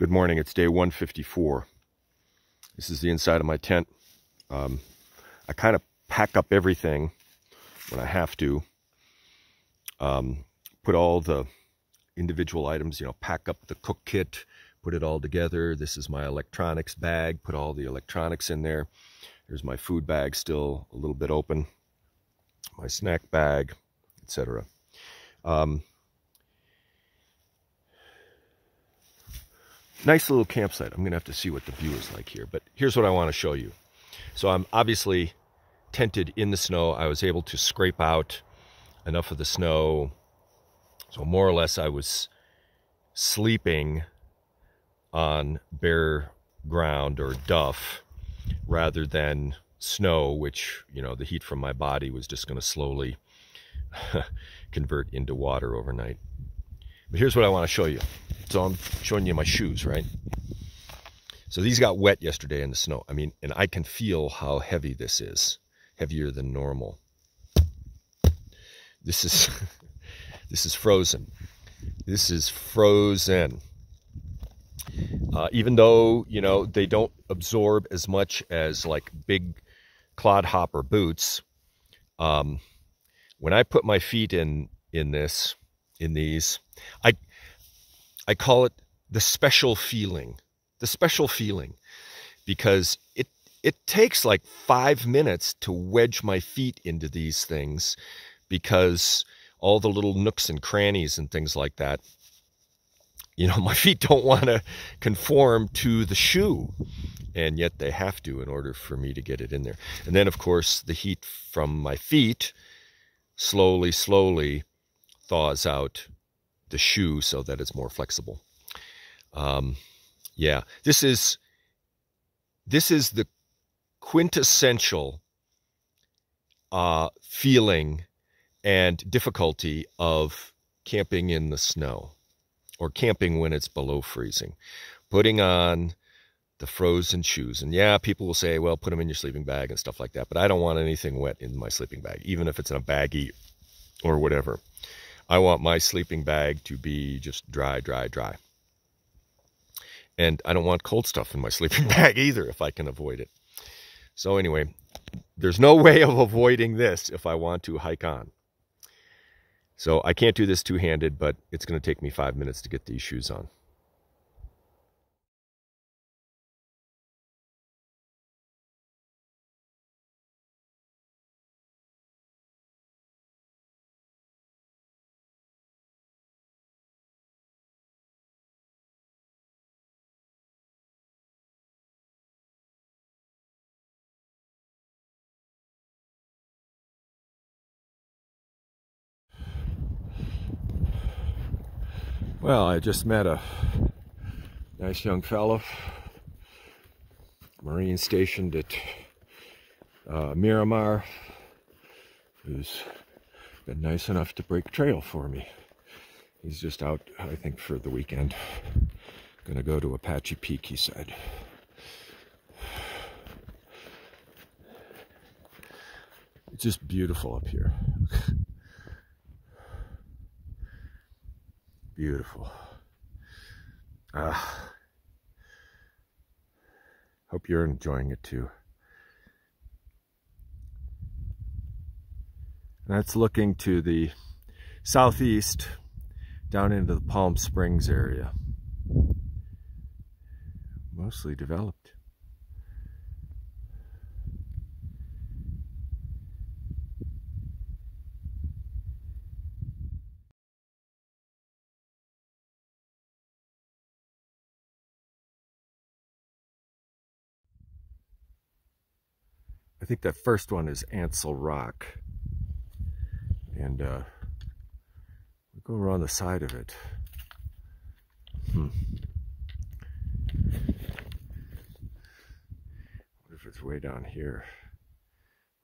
Good morning, it's day 154. This is the inside of my tent. I kind of pack up everything when I have to. Put all the individual items, pack up the cook kit, put it all together. This is my electronics bag, put all the electronics in there. Here's my food bag, still a little bit open. My snack bag, etc. Nice little campsite. I'm going to have to see what the view is like here, but here's what I want to show you. So I'm obviously tented in the snow. I was able to scrape out enough of the snow. So more or less I was sleeping on bare ground or duff rather than snow, which, the heat from my body was just going to slowly convert into water overnight. But here's what I want to show you. So I'm showing you my shoes, right? So these got wet yesterday in the snow. And I can feel how heavy this is, heavier than normal. This is this is frozen. This is frozen. Even though, they don't absorb as much as like big clodhopper boots. When I put my feet in these, I call it the special feeling. The special feeling, because it takes like 5 minutes to wedge my feet into these things, because all the little nooks and crannies and things like that, my feet don't want to conform to the shoe, and yet they have to in order for me to get it in there. And then, of course, the heat from my feet slowly thaws out the shoe so that it's more flexible. Yeah, this is the quintessential feeling and difficulty of camping in the snow, or camping when it's below freezing. Putting on the frozen shoes. And yeah, people will say, well, put them in your sleeping bag and stuff like that, but I don't want anything wet in my sleeping bag, even if it's in a baggie or whatever. I want my sleeping bag to be just dry. And I don't want cold stuff in my sleeping bag either, if I can avoid it. So anyway, there's no way of avoiding this if I want to hike on. So I can't do this two-handed, but it's going to take me 5 minutes to get these shoes on. Well, I just met a nice young fellow, Marine stationed at Miramar, who's been nice enough to break trail for me. He's just out, I think, for the weekend. Gonna go to Apache Peak, he said. It's just beautiful up here. Beautiful. Hope you're enjoying it too. That's looking to the southeast, down into the Palm Springs area. Mostly developed. I think that first one is Ansel Rock, and we'll go around the side of it. What if it's way down here?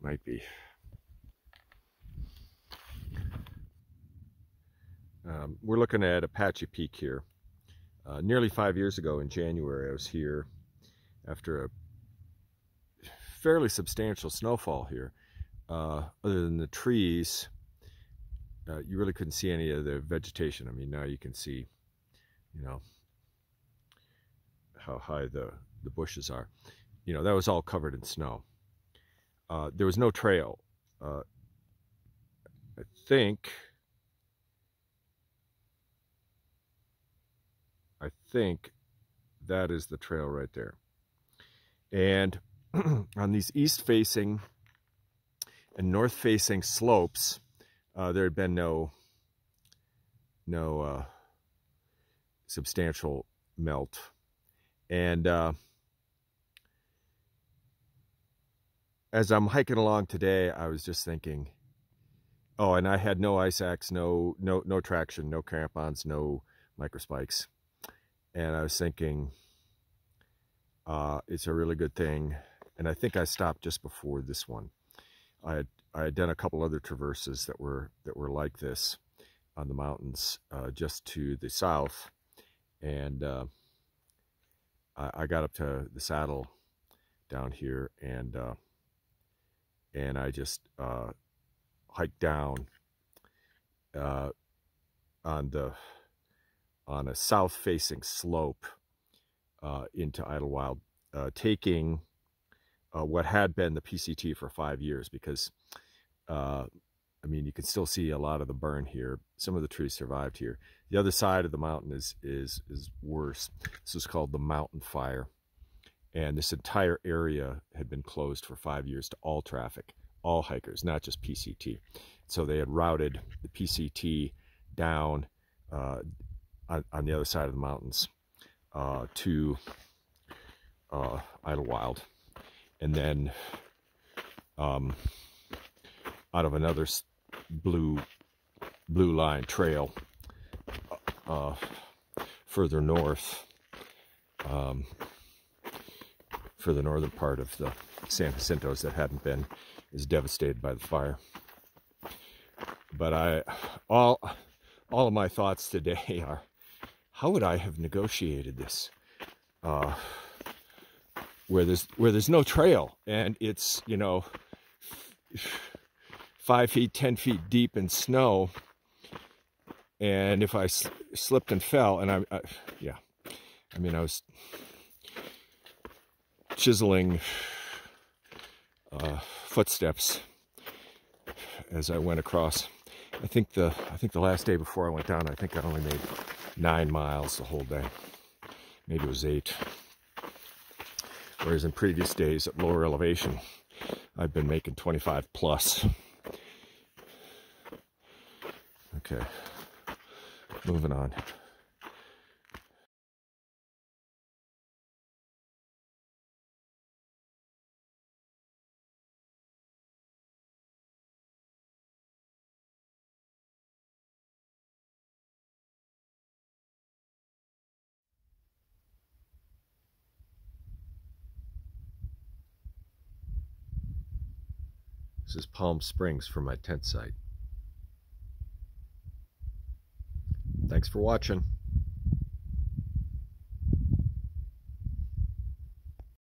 Might be. We're looking at Apache Peak here. Nearly 5 years ago in January, I was here after a fairly substantial snowfall here. Other than the trees, you really couldn't see any of the vegetation. I mean, now you can see, how high the bushes are. You know, that was all covered in snow. There was no trail. I think that is the trail right there. And on these east-facing and north-facing slopes, there had been no substantial melt. And as I'm hiking along today, I was just thinking, oh, and I had no ice axe, no traction, no crampons, no microspikes. And I was thinking, it's a really good thing. And I think I stopped just before this one. I had done a couple other traverses that were like this on the mountains just to the south, and I got up to the saddle down here, and I just hiked down on a south-facing slope into Idlewild, taking what had been the PCT for 5 years, because I mean, you can still see a lot of the burn here. Some of the trees survived here. The other side of the mountain is worse. This is called the mountain fire, and this entire area had been closed for 5 years to all traffic, all hikers, not just PCT. So they had routed the PCT down on the other side of the mountains to Idlewild, and then out of another blue line trail further north, for the northern part of the San Jacintos that hadn't been as devastated by the fire. But all of my thoughts today are, how would I have negotiated this where there's no trail, and it's, you know, 5 feet, 10 feet deep in snow, and if I slipped and fell, and I was chiseling footsteps as I went across. I think the last day before I went down, I think I only made 9 miles the whole day. Maybe it was 8. Whereas in previous days at lower elevation, I've been making 25 plus. Okay, moving on. This is Palm Springs from my tent site. Thanks for watching.